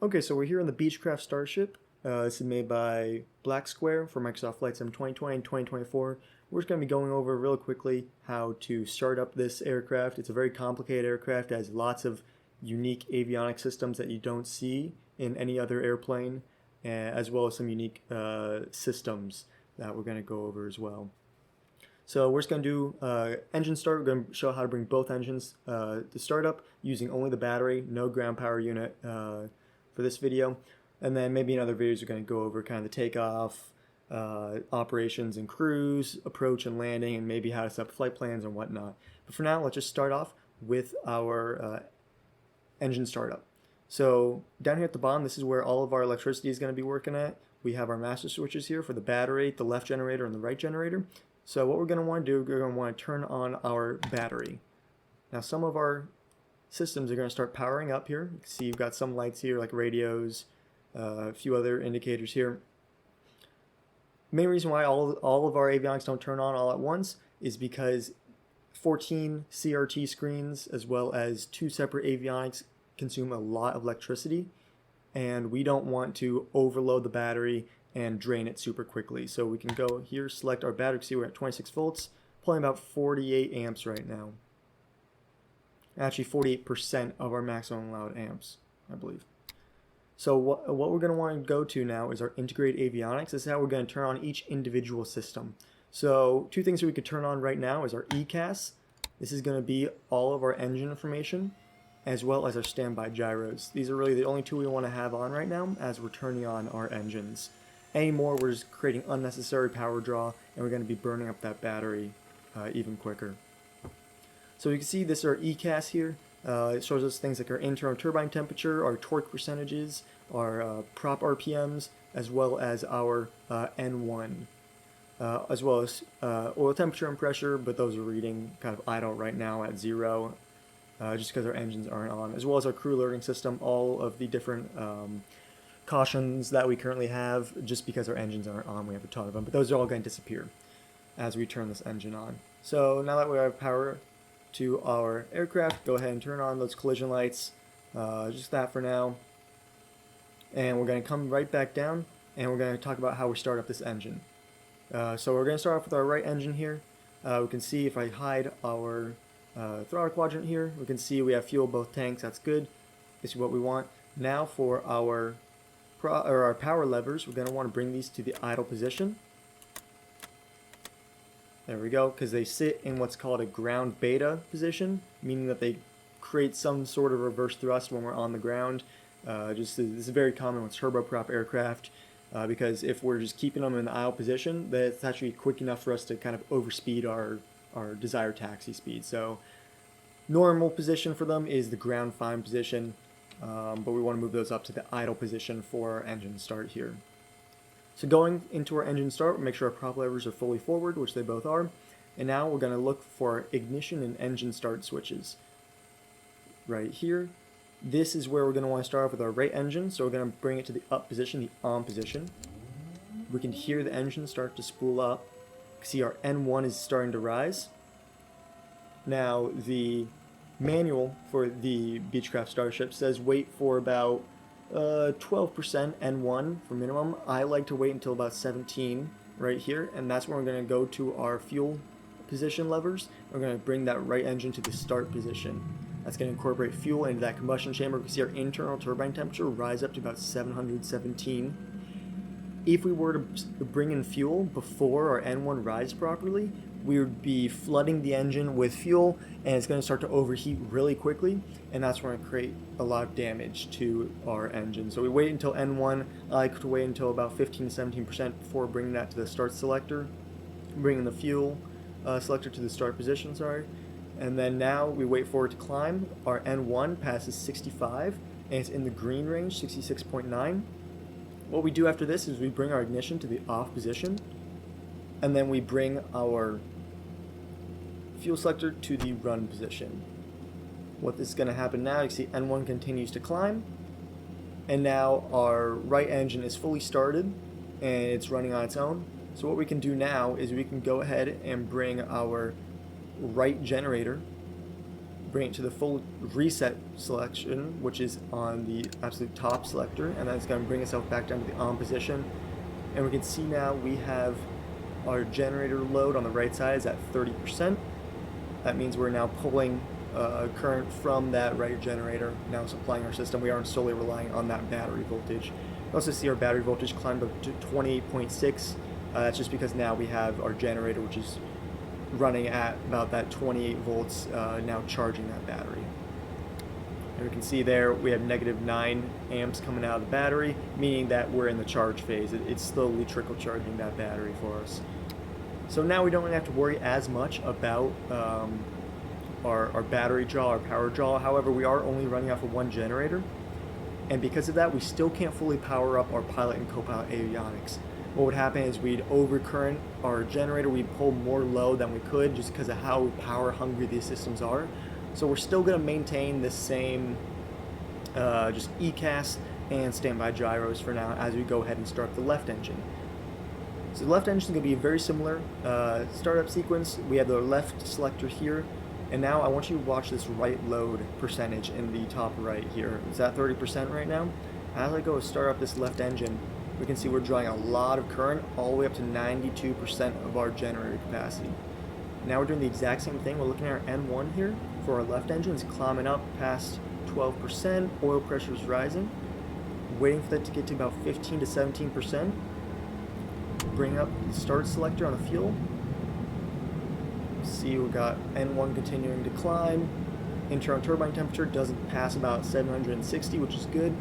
Okay, so we're here in the Beechcraft Starship. This is made by BLACKSQUARE for Microsoft Flight Sim 2020 and 2024. We're just going to be going over real quickly how to start up this aircraft. It's a very complicated aircraft. It has lots of unique avionic systems that you don't see in any other airplane, as well as some unique systems that we're going to go over as well. So we're just going to do engine start. We're going to show how to bring both engines to startup using only the battery, no ground power unit for this video. And then maybe in other videos we're going to go over kind of the takeoff, operations and cruise, approach and landing, and maybe how to set up flight plans and whatnot. But for now, let's just start off with our engine startup. So down here at the bottom, this is where all of our electricity is going to be working at. We have our master switches here for the battery, the left generator, and the right generator. So what we're going to want to do, we're going to want to turn on our battery. Now some of our systems are going to start powering up here. You can see you've got some lights here like radios, a few other indicators here. Main reason why all of our avionics don't turn on all at once is because 14 CRT screens as well as 2 separate avionics consume a lot of electricity, and we don't want to overload the battery and drain it super quickly. So we can go here, select our battery. See, we're at 26 volts, pulling about 48 amps right now. Actually 48% of our maximum allowed amps, I believe. So what we're going to want to go to now is our integrated avionics. This is how we're going to turn on each individual system. So 2 things that we could turn on right now is our ECAS. This is going to be all of our engine information, as well as our standby gyros. These are really the only 2 we want to have on right now as we're turning on our engines. Any more, we're just creating unnecessary power draw, and we're going to be burning up that battery even quicker. So you can see this is our ECAS here. It shows us things like our internal turbine temperature, our torque percentages, our prop RPMs, as well as our N1, as well as oil temperature and pressure, but those are reading kind of idle right now at 0, just because our engines aren't on, as well as our crew alerting system, all of the different cautions that we currently have. Just because our engines aren't on, we have a ton of them, but those are all going to disappear as we turn this engine on. So now that we have power to our aircraft, go ahead and turn on those collision lights, just that for now, and we're going to come right back down and we're going to talk about how we start up this engine. So we're going to start off with our right engine here. We can see if I hide our throttle quadrant here, we can see we have fuel both tanks. That's good. This is what we want. Now for our power levers, we're going to want to bring these to the idle position. There we go, because they sit in what's called a ground beta position, meaning that they create some sort of reverse thrust when we're on the ground. This is very common with turboprop aircraft, because if we're just keeping them in the idle position, that's actually quick enough for us to kind of overspeed our desired taxi speed. So normal position for them is the ground fine position, but we want to move those up to the idle position for our engine start here. So going into our engine start, we'll make sure our prop levers are fully forward, which they both are. And now we're going to look for ignition and engine start switches. Right here, this is where we're going to want to start off with our right engine. So we're going to bring it to the up position, the on position. We can hear the engine start to spool up. See our N1 is starting to rise. Now the manual for the Beechcraft Starship says wait for about 12% N1 for minimum. I like to wait until about 17 right here, and that's when we're going to go to our fuel position levers. We're going to bring that right engine to the start position. That's going to incorporate fuel into that combustion chamber. We can see our internal turbine temperature rise up to about 717. If we were to bring in fuel before our N1 rises properly, we would be flooding the engine with fuel, and it's going to start to overheat really quickly, and that's going to create a lot of damage to our engine. So we wait until N1. I like to wait until about 15-17% before bringing that to the start selector, bringing the fuel selector to the start position, and then now we wait for it to climb. Our N1 passes 65, and it's in the green range, 66.9. What we do after this is we bring our ignition to the off position, and then we bring our fuel selector to the run position. What is going to happen now, you see N1 continues to climb, and now our right engine is fully started and it's running on its own. So what we can do now is we can go ahead and bring our right generator bring it to the full reset selection, which is on the absolute top selector, and then it's going to bring itself back down to the on position. And we can see now we have our generator load on the right side is at 30%. That means we're now pulling current from that right generator, now supplying our system. We aren't solely relying on that battery voltage. You also see our battery voltage climbed up to 28.6. That's just because now we have our generator, which is running at about that 28 volts, now charging that battery. And we can see there we have -9 amps coming out of the battery, meaning that we're in the charge phase. It's slowly trickle charging that battery for us. So now we don't really have to worry as much about our battery draw, our power draw. However, we are only running off of one generator, and because of that, we still can't fully power up our pilot and co-pilot avionics. What would happen is we'd overcurrent our generator, we'd pull more load than we could just because of how power hungry these systems are. So we're still going to maintain the same just ECAS and standby gyros for now as we go ahead and start the left engine. So the left engine is going to be a very similar startup sequence. We have the left selector here, and now I want you to watch this right load percentage in the top right here. It's at 30% right now. As I go start up this left engine, we can see we're drawing a lot of current all the way up to 92% of our generator capacity. Now we're doing the exact same thing. We're looking at our N1 here for our left engine. It's climbing up past 12%. Oil pressure is rising. Waiting for that to get to about 15 to 17%. Bring up the start selector on the fuel. See, we've got N1 continuing to climb. Internal turbine temperature doesn't pass about 760, which is good.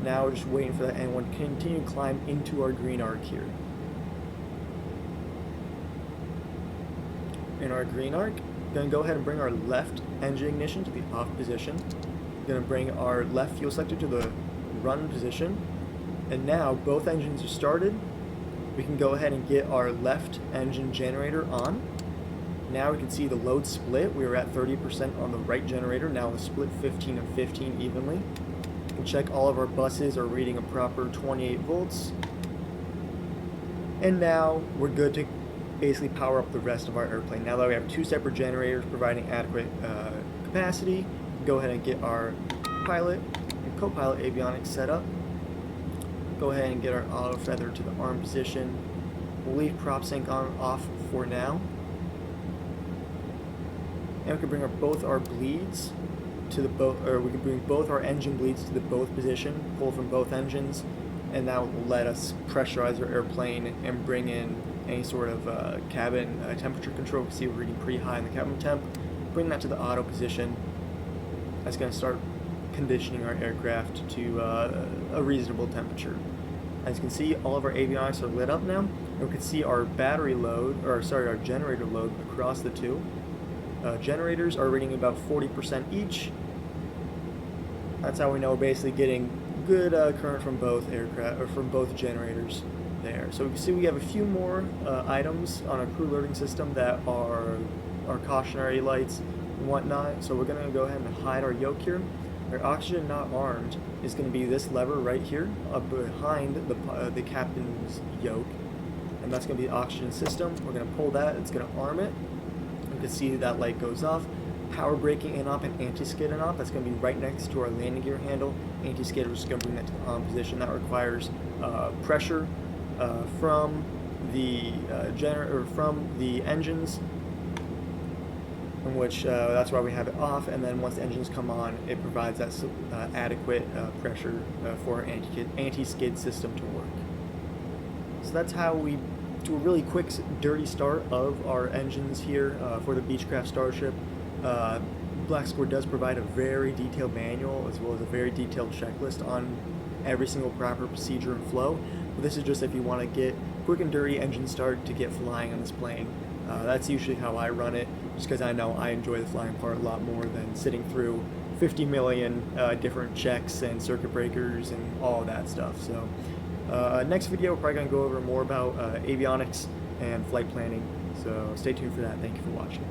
Now we're just waiting for that N1 to continue to climb into our green arc here. In our green arc, we're going to go ahead and bring our left engine ignition to the off position. We're going to bring our left fuel selector to the run position. And now both engines are started. We can go ahead and get our left engine generator on. Now we can see the load split. We were at 30% on the right generator. Now it's split 15 and 15 evenly. We can check all of our buses are reading a proper 28 volts. And now we're good to basically power up the rest of our airplane. Now that we have two separate generators providing adequate capacity, go ahead and get our pilot and co-pilot avionics set up. Go ahead and get our auto feather to the arm position. We'll leave prop sync on off for now. And we can bring both our bleeds to the we can bring both our engine bleeds to the both position, pull from both engines, and that will let us pressurize our airplane and bring in any sort of cabin temperature control. We see we're reading pretty high in the cabin temp. Bring that to the auto position. That's going to start conditioning our aircraft to a reasonable temperature. As you can see, all of our avionics are lit up now, and we can see our battery load, or sorry, our generator load across the two. Generators are reading about 40% each. That's how we know we're basically getting good current from both aircraft, or from both generators there. So we can see we have a few more items on our crew alerting system that are our cautionary lights and whatnot. So we're going to go ahead and hide our yoke here. Our oxygen not armed is going to be this lever right here up behind the captain's yoke, and that's going to be the oxygen system. We're going to pull that. It's going to arm it. You can see that light goes off. Power braking in-op and anti-skid in-op. That's going to be right next to our landing gear handle. Anti-skid, we're just going to bring that to the on position. That requires pressure from the from the engines, in which that's why we have it off. And then once the engines come on, it provides that adequate pressure for our anti-skid system to work. So that's how we do a really quick, dirty start of our engines here for the Beechcraft Starship. BLACKSQUARE does provide a very detailed manual as well as a very detailed checklist on every single proper procedure and flow. But this is just if you want to get quick and dirty engine start to get flying on this plane. That's usually how I run it, just because I know I enjoy the flying part a lot more than sitting through 50 million different checks and circuit breakers and all of that stuff. So next video we're probably going to go over more about avionics and flight planning. So stay tuned for that. Thank you for watching.